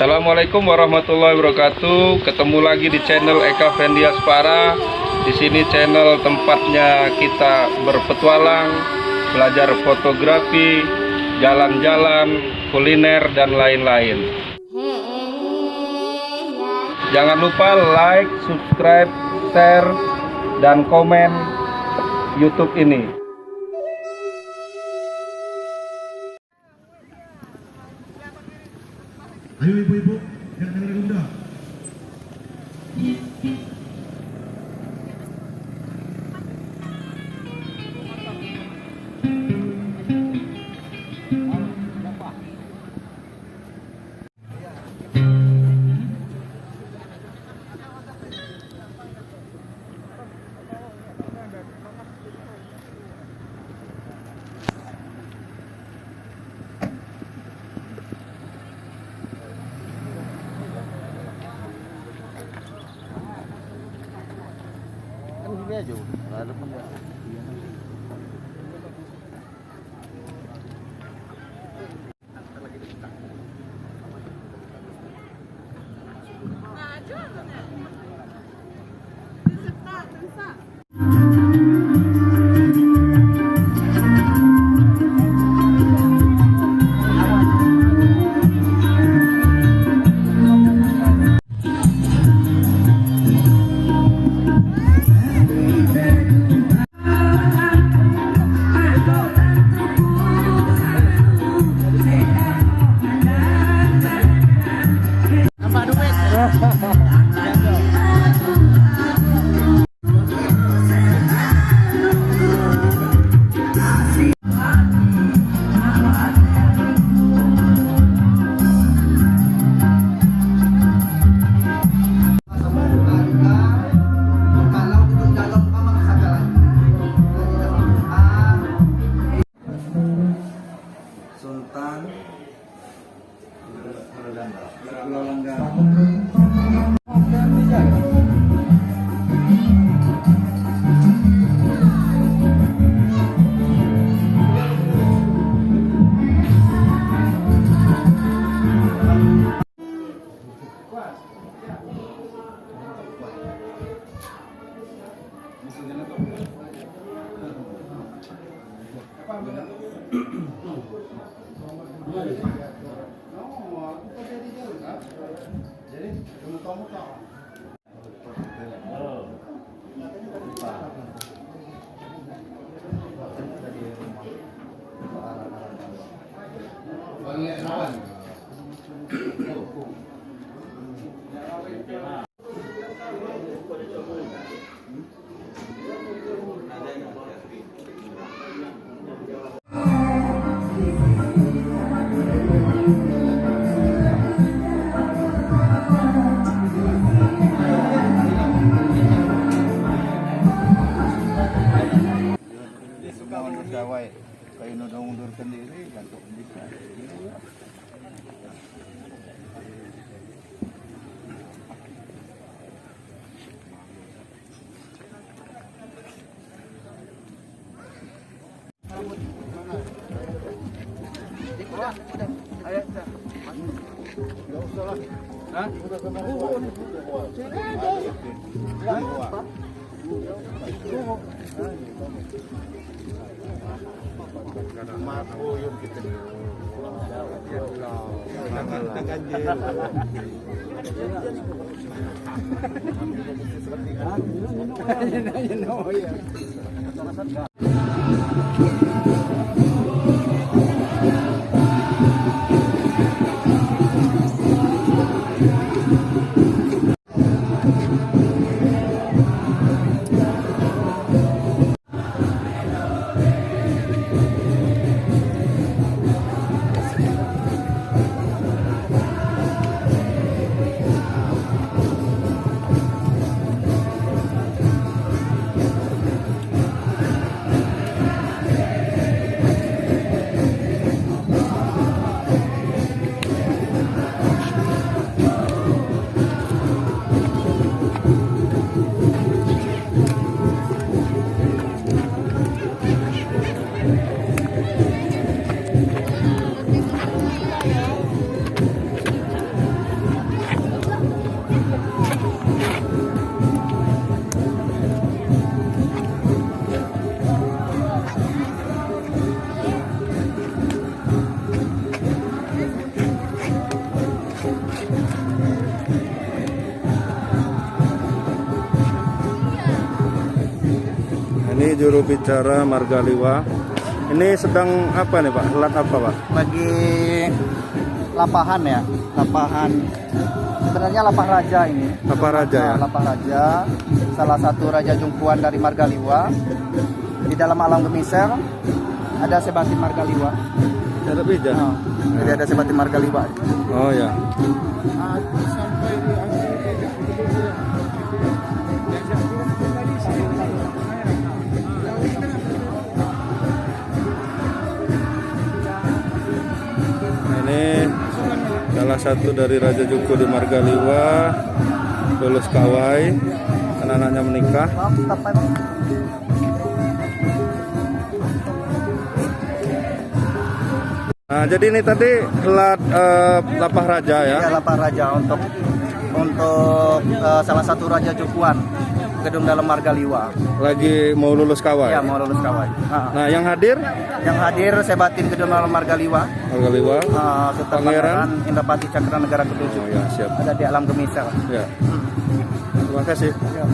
Assalamualaikum warahmatullahi wabarakatuh. Ketemu lagi di channel Eka Fendiaspara. Di sini channel tempatnya kita berpetualang, belajar fotografi, jalan-jalan, kuliner dan lain-lain. Jangan lupa like, subscribe, share, dan komen YouTube ini. Ayo ibu-ibu, yang dengar rendah. Ini aja, ada pun ya. Sultan gawai kayak nodong-nodorkan diri gantuk bisa. Mampu yung kita ni. juru bicara Margaliwa. Ini sedang apa nih Pak? Helat apa Pak? Lagi lapahan ya, lapahan. Sebenarnya lapah raja ini. Lapah raja ya? Lapah raja, salah satu raja jungkuan dari Margaliwa. Di dalam alam Gemisel ada sebatin Margaliwa. Ada bija? Nah, jadi ada sebatin Margaliwa. Oh ya. Ini salah satu dari Raja Juku di Margaliwa, lulus kawai, anak-anaknya menikah. Nah, jadi ini tadi helat lapah raja ya? Ya, lapah raja untuk salah satu raja Jukuan gedung dalam Margaliwa. Lagi mau lulus kawai? Ya, mau lulus kawai. Nah, yang hadir? Yang hadir sebatin gedung dalam Margaliwa. Margaliwa. Sultan Pangeran Pangeran Indrapati Cakra Negara ke-7. Oh ya, siap. Ada di alam Gemisel. Ya. Terima kasih. Ya.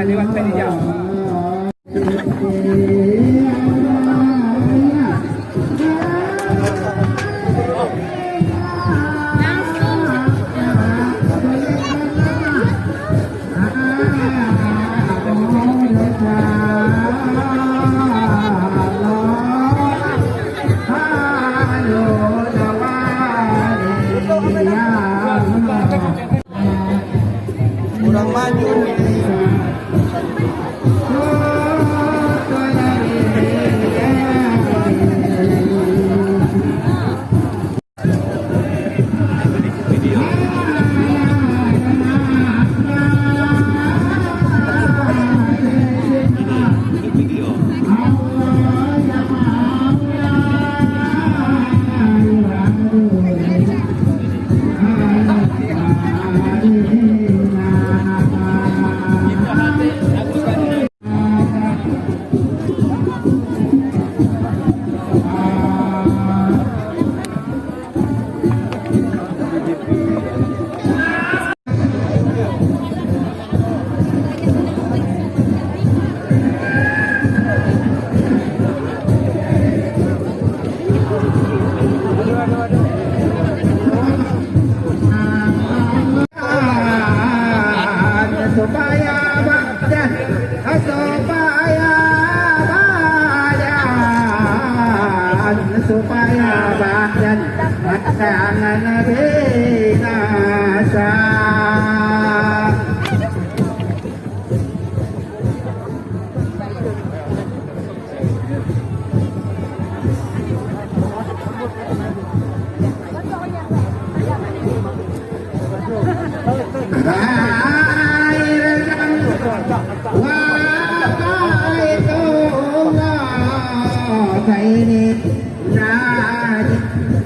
lewat Pedija. Kurang maju. Supaya badan akan binasa.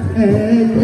Ini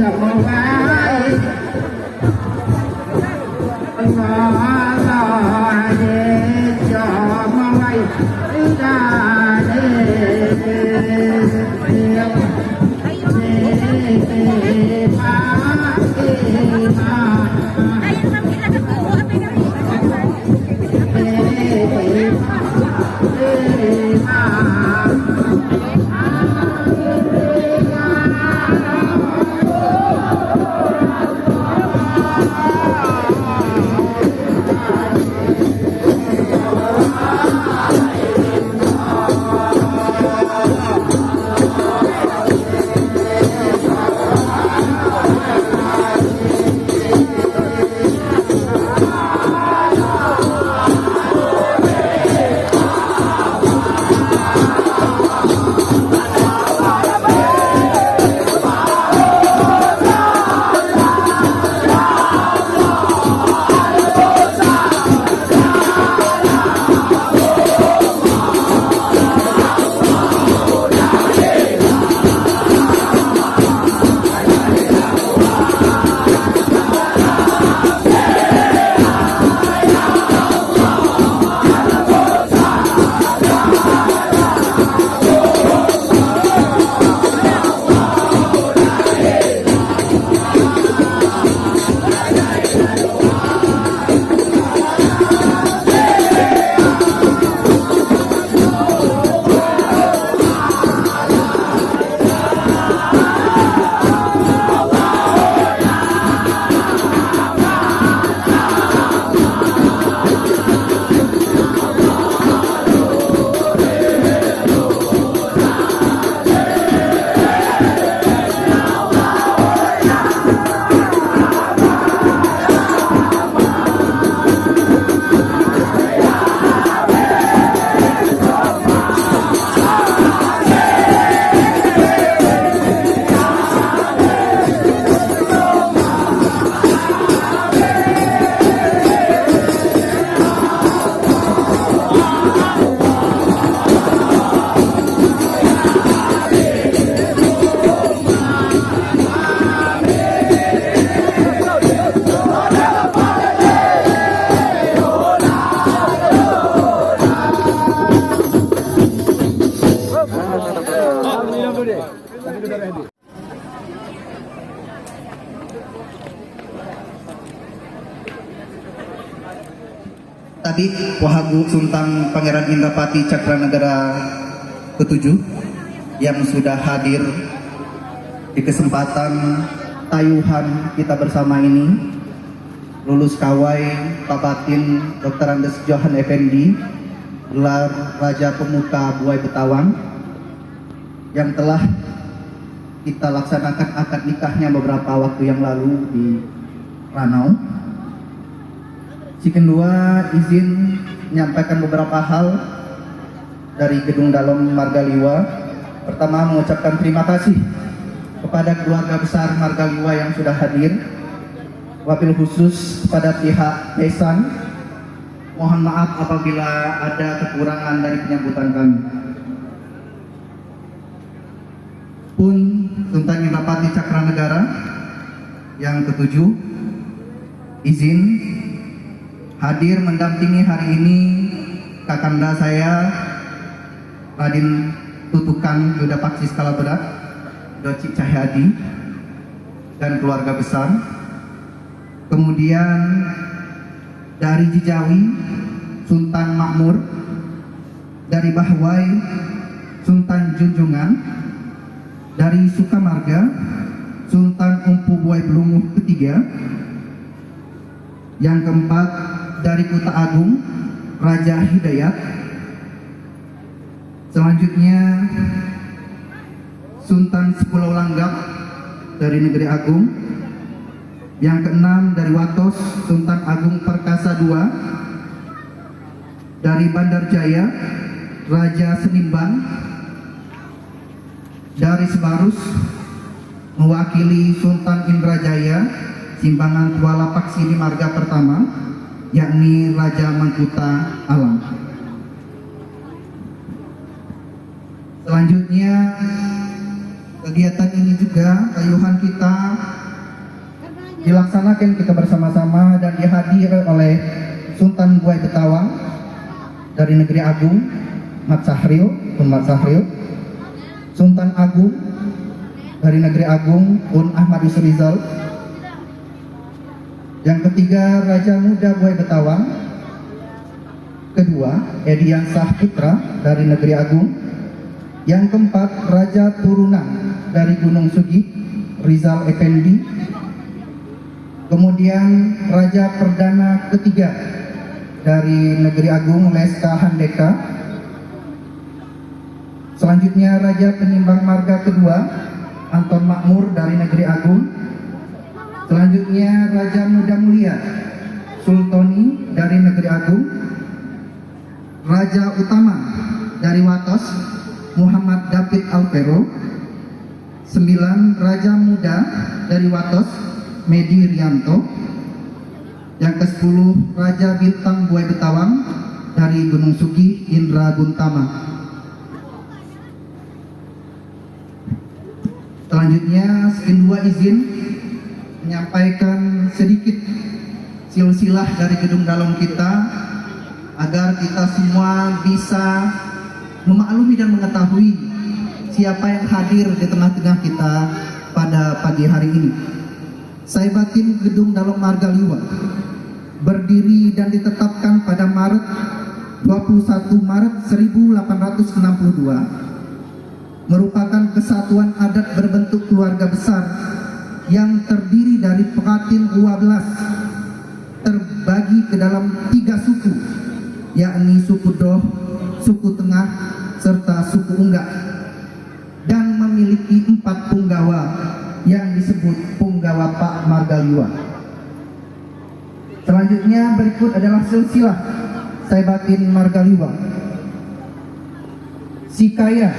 tadi Wahagu Sultan Pangeran Indrapati Cakranegara ke-7 yang sudah hadir di kesempatan tayuhan kita bersama ini, lulus kawai Pak Batin Dr. Andes Johan Effendi, gelar Raja Pemuka Buai Betawan, yang telah kita laksanakan akad nikahnya beberapa waktu yang lalu di Ranau. Si kedua izin menyampaikan beberapa hal dari Gedung Dalem Margaliwa. Pertama, mengucapkan terima kasih kepada keluarga besar Margaliwa yang sudah hadir. Wabil khusus pada pihak Besan, mohon maaf apabila ada kekurangan dari penyambutan kami. Pun Sultan Indrapati Cakranegara yang ke-7 izin hadir mendampingi hari ini kakanda saya Raden Tutukan Yuda Paksi Skala Berat, Doci Cahyadi dan keluarga besar. Kemudian dari Jijawi Sultan Makmur, dari Bahwai Sultan Junjungan, dari Sukamarga Sultan Empu Buai Belunguh ketiga, yang keempat dari Kuta Agung Raja Hidayat. Selanjutnya Sultan Sepulau Langgap dari Negeri Agung. Yang keenam dari Watos Sultan Agung Perkasa II. Dari Bandar Jaya Raja Senimbang. Dari Sebarus mewakili Sultan Indrajaya Simbangan Kuala Paksini Marga pertama, yakni Raja Mangkuta Alam. Selanjutnya kegiatan ini juga tayuhan kita dilaksanakan kita bersama-sama dan dihadiri oleh Sultan Buai Betawang dari Negeri Agung Mat Sahril, Sultan Agung dari Negeri Agung Un Ahmad Yusuf Rizal. Yang ketiga Raja Muda Buai Betawang. Kedua Edian Sah Putra dari Negeri Agung. Yang keempat Raja Turunan dari Gunung Sugi Rizal Effendi. Kemudian Raja Perdana ketiga dari Negeri Agung Leska Handeka. Selanjutnya Raja Penyimbang Marga kedua Anton Makmur dari Negeri Agung. Selanjutnya Raja Muda Mulia Sultoni dari Negeri Agung. Raja Utama dari Watos Muhammad David Alvero. 9 Raja Muda dari Watos Medi Rianto. Yang ke-10 Raja Bintang Buai Betawang dari Gunung Sugi Indra Guntama. Selanjutnya kedua izin menyampaikan sedikit silsilah dari Gedung Dalem kita agar kita semua bisa memaklumi dan mengetahui siapa yang hadir di tengah-tengah kita pada pagi hari ini. Saya Batin Gedung Dalem Margaliwa berdiri dan ditetapkan pada 21 Maret 1862 merupakan kesatuan adat berbentuk keluarga besar yang terdiri dari Pekatin 12 terbagi ke dalam 3 suku, yakni suku Doh, suku Tengah, serta suku Unggah, dan memiliki 4 punggawa yang disebut Punggawa Pak Margaliwa. Selanjutnya berikut adalah silsilah Saya Batin Margaliwa. Si kaya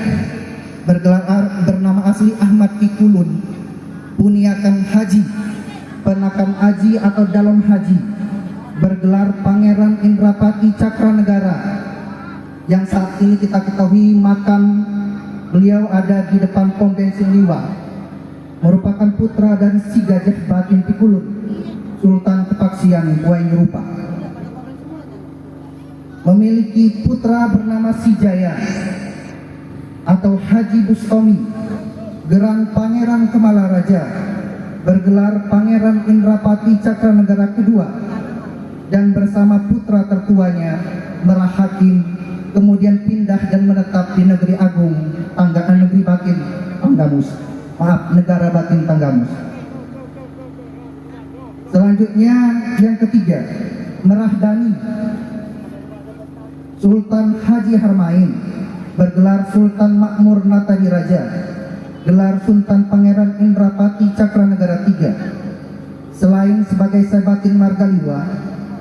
bergelar bernama asli Ahmad Kikulun, Puniakan Haji, Penakan Haji atau Dalem Haji, bergelar Pangeran Indrapati Cakranegara, yang saat ini kita ketahui makam beliau ada di depan pom bensin Liwa, merupakan putra dari si Gajah Batin Pikulun, Sultan Kepaksian Buai Nyerupa. Memiliki putra bernama Si Jaya atau Haji Bustomi, Geran Pangeran Kemala Raja, bergelar Pangeran Indrapati Cakranegara kedua, dan bersama putra tertuanya Merah Hakim kemudian pindah dan menetap di negeri agung negeri batin Tanggamus. Negara batin Tanggamus. Selanjutnya yang ketiga, Merah Dani Sultan Haji Harmain, bergelar Sultan Makmur Natadi Raja, gelar Sultan Pangeran Indrapati Cakranegara III. Selain sebagai Saibatin Margaliwa,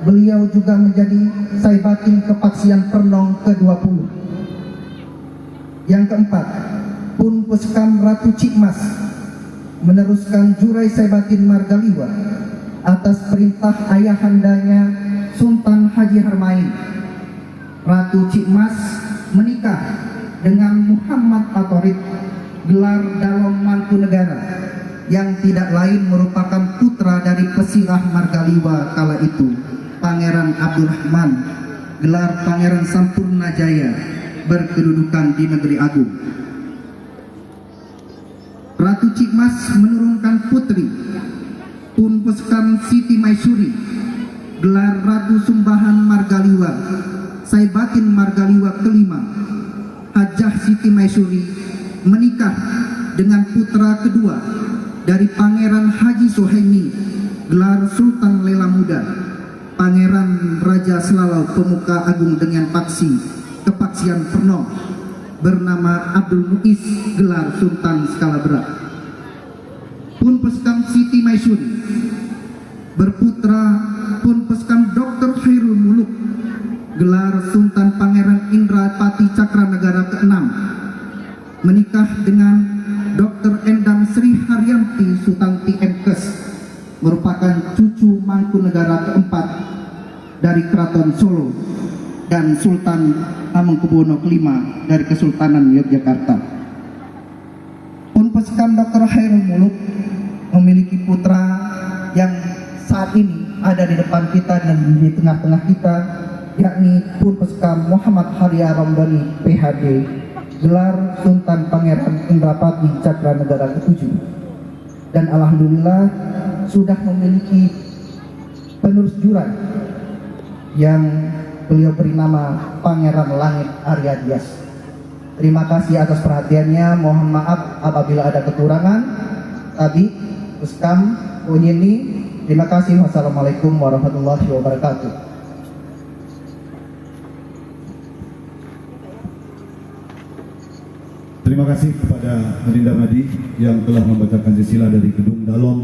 beliau juga menjadi Saibatin Kepaksian Pernong ke-20. Yang keempat, Pun Puskam Ratu Cikmas meneruskan Jurai Saibatin Margaliwa atas perintah ayahandanya Sultan Haji Harmain. Ratu Cikmas menikah dengan Muhammad Atorik, gelar Dalom Mangkunegara, yang tidak lain merupakan putra dari Pesirah Margaliwa kala itu, Pangeran Abdurrahman, gelar Pangeran Sampurnajaya, berkedudukan di Negeri Agung. Ratu Cikmas menurunkan putri Pun Puskam Siti Maisuri, gelar Ratu Sumbahan Margaliwa, Saibatin Margaliwa kelima, Hajah Siti Maisuri, menikah dengan putra kedua dari Pangeran Haji Suhaimi, gelar Sultan Lela Muda, Pangeran Raja Selalau Pemuka Agung dengan paksi Kepaksian Pernong, bernama Abdul Muiz, gelar Sultan Skala Berat. Pun Puskam Siti Maisuri berputra Pun Puskam Dr. Khairul Muluk, gelar Sultan Pangeran Indrapati Cakranegara ke-6, menikah dengan Dr. Endang Sri Haryanti Sutanti Enkes, merupakan cucu Mangkunegara ke-4 dari Keraton Solo, dan Sultan Hamengkubuwono ke-5 dari Kesultanan Yogyakarta. Pun Puskam Dr. Khairul Muluk memiliki putra yang saat ini ada di depan kita dan di tengah-tengah kita, yakni Pun Puskam Muhammad Haria Ramdhani PhD, gelar Sultan Pangeran Indrapati Cakranegara ke-7. Dan alhamdulillah sudah memiliki penerus jurai yang beliau beri nama Pangeran Langit Arya Dias. Terima kasih atas perhatiannya. Mohon maaf apabila ada kekurangan. Tadi Puskam Unyini, terima kasih. Wassalamualaikum warahmatullahi wabarakatuh. Terima kasih kepada Adinda Madi yang telah membacakan silsilah dari Gedung Dalom